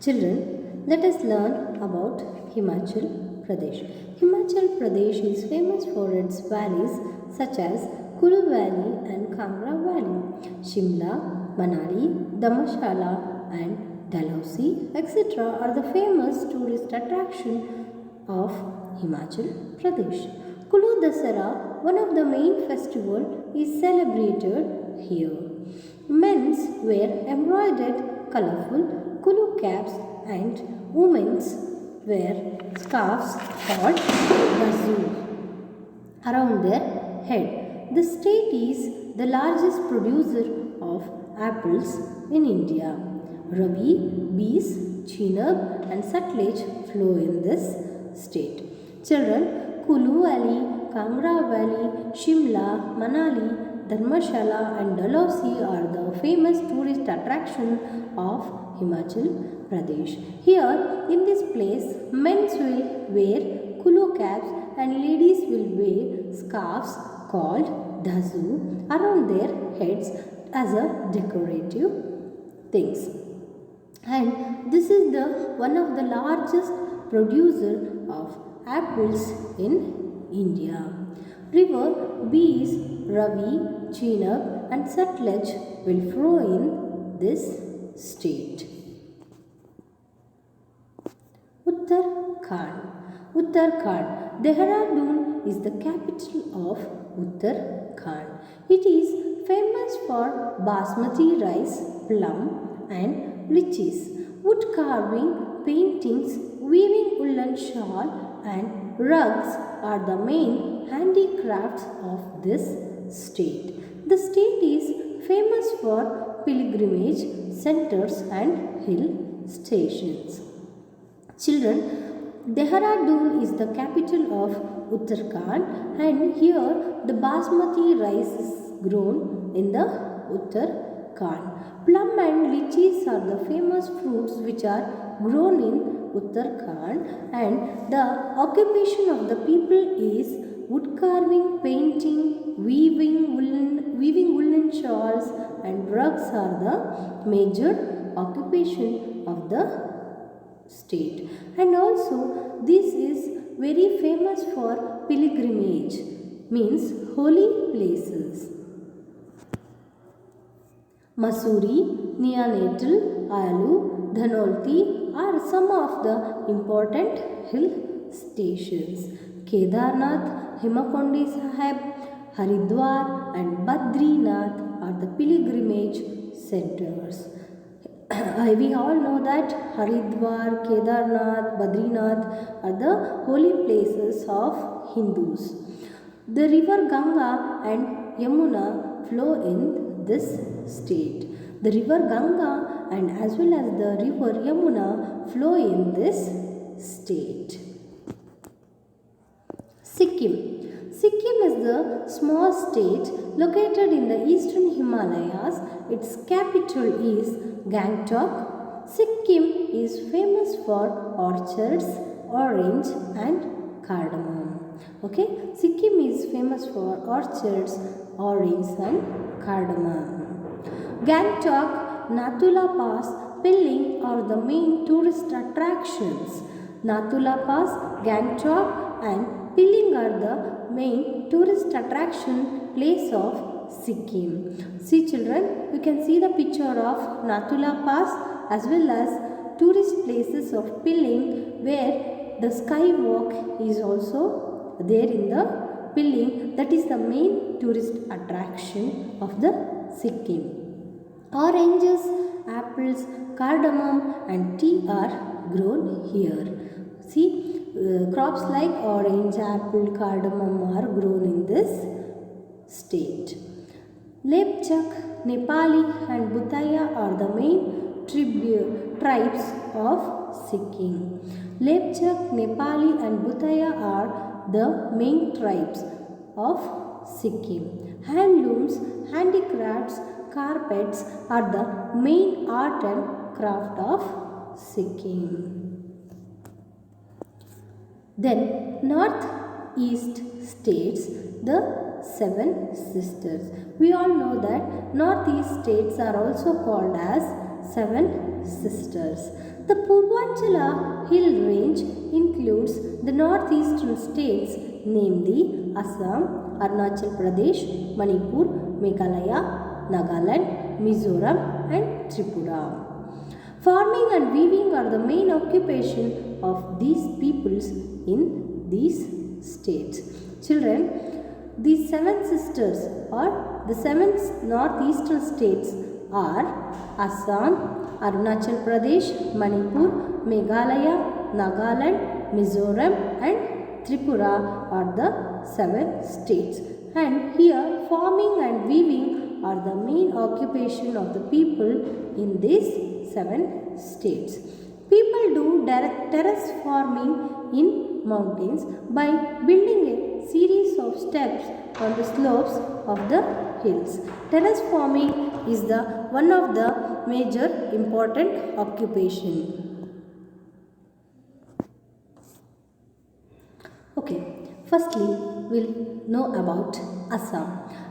Children, let us learn about Himachal Pradesh. Himachal Pradesh is famous for its valleys such as Kulu Valley and Kangra Valley. Shimla, Manali, Dharamshala and Dalhousie, etc. are the famous tourist attractions of Himachal Pradesh. Kulu Dasara, one of the main festivals, is celebrated here. Men's wear embroidered colorful Kulu caps and women's wear scarves called bazoo around their head. The state is the largest producer of apples in India. Ravi, Beas, Chenab and Sutlej flow in this state. Children, Kulu Valley, Kangra Valley, Shimla, Manali, Dharamshala and Dalhousie are the famous tourist attractions of Himachal Pradesh. Here in this place, men will wear Kulu caps and ladies will wear scarves called dazu around their heads as a decorative things. And this is the one of the largest producer of apples in India. River Beas, Ravi, Chenab and Sutlej will flow in this state. Uttarakhand. Dehradun is the capital of Uttarakhand. It is famous for basmati rice, plum and lychees. Wood carving, paintings, weaving woolen shawl and rugs are the main handicrafts of this state. The state is famous for pilgrimage centers and hill stations. Children, Dehradun is the capital of Uttarakhand and here the basmati rice is grown in the Uttarakhand. Plum and lychees are the famous fruits which are grown in Uttarakhand and the occupation of the people is wood carving, painting, weaving woolen shawls and rugs are the major occupation of the state. And also this is very famous for pilgrimage, means holy places. Mussoorie, Neonatal, Alu, Dhanolti are some of the important hill stations. Kedarnath, Hemakondi Sahib, Haridwar and Badrinath are the pilgrimage centers. We all know that Haridwar, Kedarnath, Badrinath are the holy places of Hindus. The river Ganga and Yamuna flow in this state. The river Ganga and as well as the river Yamuna flow in this state. Sikkim. Sikkim is the small state located in the eastern Himalayas. Its capital is Gangtok. Sikkim is famous for orchards, orange and cardamom. Okay, Sikkim is famous for orchards, orange and cardamom. Gangtok, Nathula Pass, Pilling are the main tourist attractions. Nathula Pass, Gangtok and Pilling are the main tourist attraction place of Sikkim. See children, you can see the picture of Nathula Pass as well as tourist places of Pilling where the skywalk is also there in the Pilling. That is the main tourist attraction of the Sikkim. Oranges, apples, cardamom and tea are grown here. See, crops like orange, apple, cardamom are grown in this state. Lepchak, Nepali and Bhutaya are the main tribes of Sikkim. Lepchak, Nepali and Bhutaya are the main tribes of Sikkim. Handlooms, handicrafts, carpets are the main art and craft of Sikkim. Then northeast states, the seven sisters. We all know that northeast states are also called as seven sisters. The Purvanchala hill range includes the northeastern states, namely Assam, Arunachal Pradesh, Manipur, Meghalaya, Nagaland, Mizoram, and Tripura. Farming and weaving are the main occupation of these peoples in these states. Children, these seven sisters or the seven northeastern states are Assam, Arunachal Pradesh, Manipur, Meghalaya, Nagaland, Mizoram and Tripura are the seven states. And here farming and weaving are the main occupation of the people in these seven states. People do terrace farming in mountains by building a series of steps on the slopes of the hills. Terrace farming is the one of the major important occupation. Okay, firstly we'll know about Assam.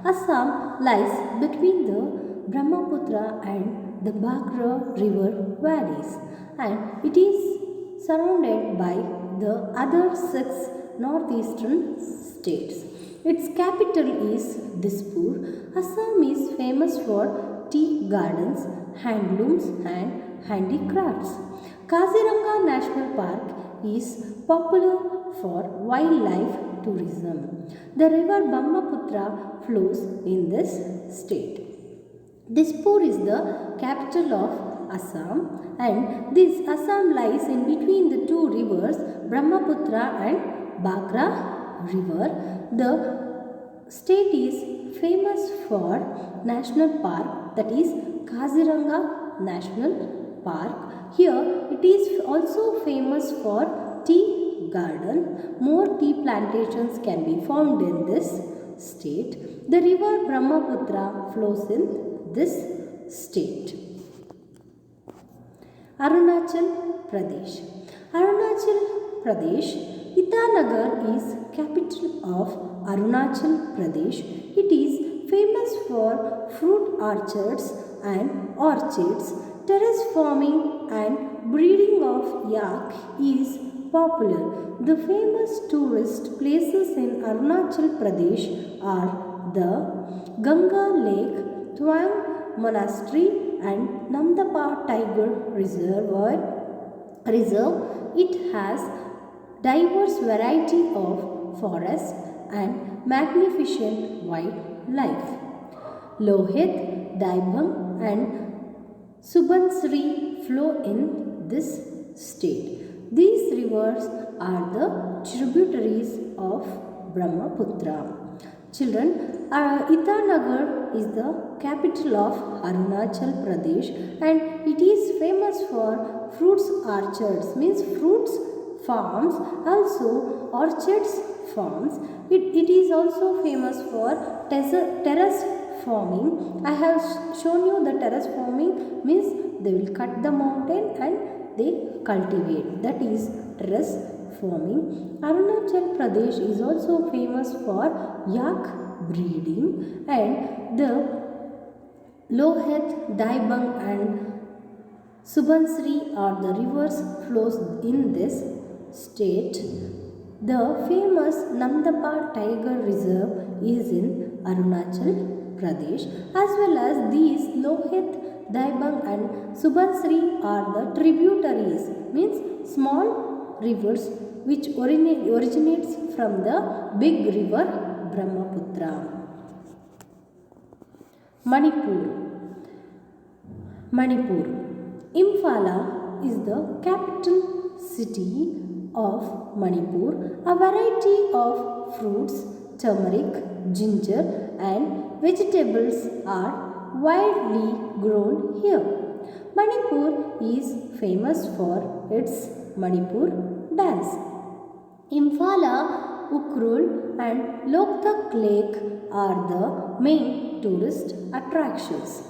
Assam lies between the Brahmaputra and the Bhakra river valleys, and it is surrounded by the other 6 northeastern states. Its capital is Dispur. Assam is famous for tea gardens, handlooms and handicrafts. Kaziranga National Park is popular for wildlife tourism. The river Brahmaputra flows in this state. Dispur is the capital of Assam, and this Assam lies in between the two rivers Brahmaputra and Bhakra river. The state is famous for national park, that is Kaziranga National Park. Here it is also famous for tea garden. More tea plantations can be found in this state. The river Brahmaputra flows in this state. Arunachal Pradesh. Arunachal Pradesh. Itanagar is capital of Arunachal Pradesh. It is famous for fruit orchards and orchids. Terrace farming and breeding of yak is popular. The famous tourist places in Arunachal Pradesh are the Ganga Lake, Twang Monastery and Namdapha Tiger Reserve. It has diverse variety of forest and magnificent wildlife. Lohit, Daibang and Subansiri flow in this state. These rivers are the tributaries of Brahmaputra. Children, Itanagar is the capital of Arunachal Pradesh, and it is famous for fruits orchards, means fruits farms, also orchids farms. It is also famous for terrace farming. I have shown you the terrace farming means they will cut the mountain and they cultivate. That is terrace farming. Arunachal Pradesh is also famous for yak breeding, and the Lohit, Daibang and Subansiri are the rivers flows in this state. The famous Namdapha Tiger Reserve is in Arunachal Pradesh, as well as these Lohit, Daibang and Subansiri are the tributaries, means small rivers which originates from the big river Brahmaputra. Manipur. Imphala is the capital city of Manipur. A variety of fruits, turmeric, ginger and vegetables are widely grown here. Manipur is famous for its Manipur dance. Imphala, Ukhrul and Loktak Lake are the main tourist attractions.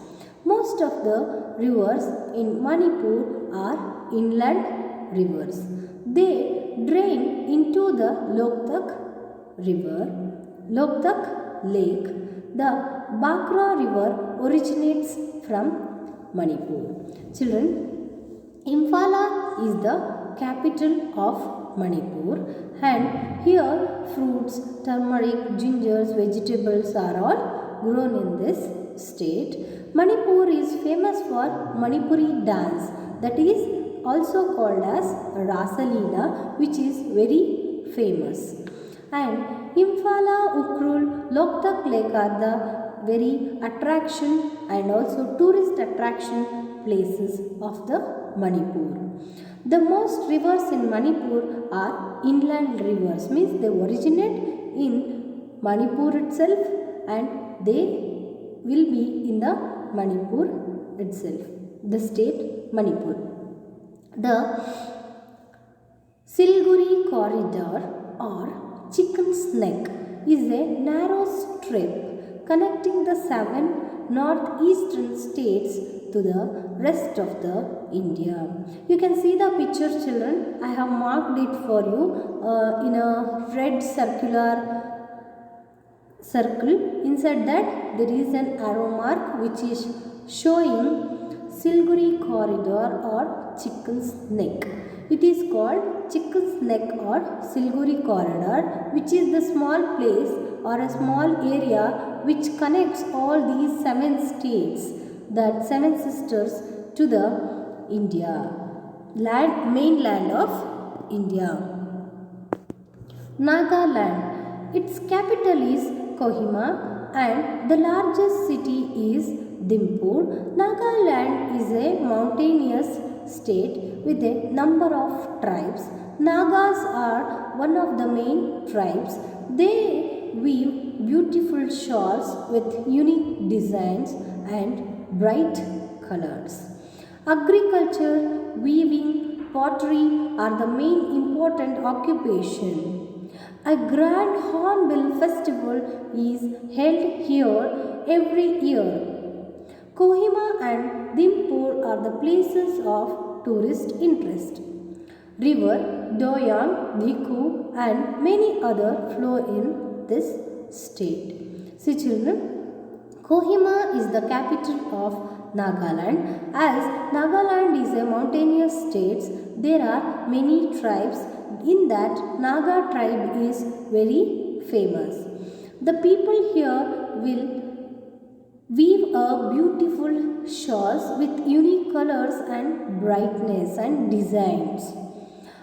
Most of the rivers in Manipur are inland rivers. They drain into the Loktak Lake. The Bhakra River originates from Manipur. Children, Imphala is the capital of Manipur, and here fruits, turmeric, gingers, vegetables are all grown in this state. Manipur is famous for Manipuri dance, that is also called as Rasa Leela, which is very famous. And Imphala, Ukrul, Loktak Lake are the very attraction and also tourist attraction places of the Manipur. The most rivers in Manipur are inland rivers, means they originate in Manipur itself and they will be in the Manipur itself, the state Manipur. The Siliguri corridor or Chicken's Neck is a narrow strip connecting the 7 northeastern states to the rest of the India. You can see the picture, children. I have marked it for you in a red circular circle. Inside that there is an arrow mark which is showing Siliguri corridor or Chicken's Neck. It is called Chicken's Neck or Siliguri corridor, which is the small place or a small area which connects all these 7 states, that 7 sisters, to the India, mainland of India. Nagaland. Its capital is Kohima and the largest city is Dimpur. Nagaland is a mountainous state with a number of tribes. Nagas are one of the main tribes. They weave beautiful shawls with unique designs and bright colors. Agriculture, weaving, pottery are the main important occupation. A grand Hornbill festival is held here every year. Kohima and Dimpur are the places of tourist interest. River Doyang, Dhiku and many other flow in this state. See children, Kohima is the capital of Nagaland. As Nagaland is a mountainous state, there are many tribes. In that, Naga tribe is very famous. The people here will weave a beautiful shawls with unique colors and brightness and designs.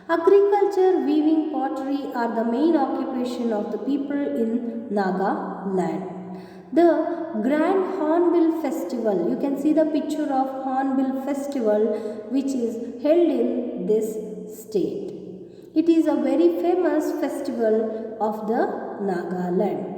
Agriculture, weaving, pottery are the main occupation of the people in Nagaland. The Grand Hornbill Festival, you can see the picture of Hornbill Festival which is held in this state. It is a very famous festival of the Nagaland.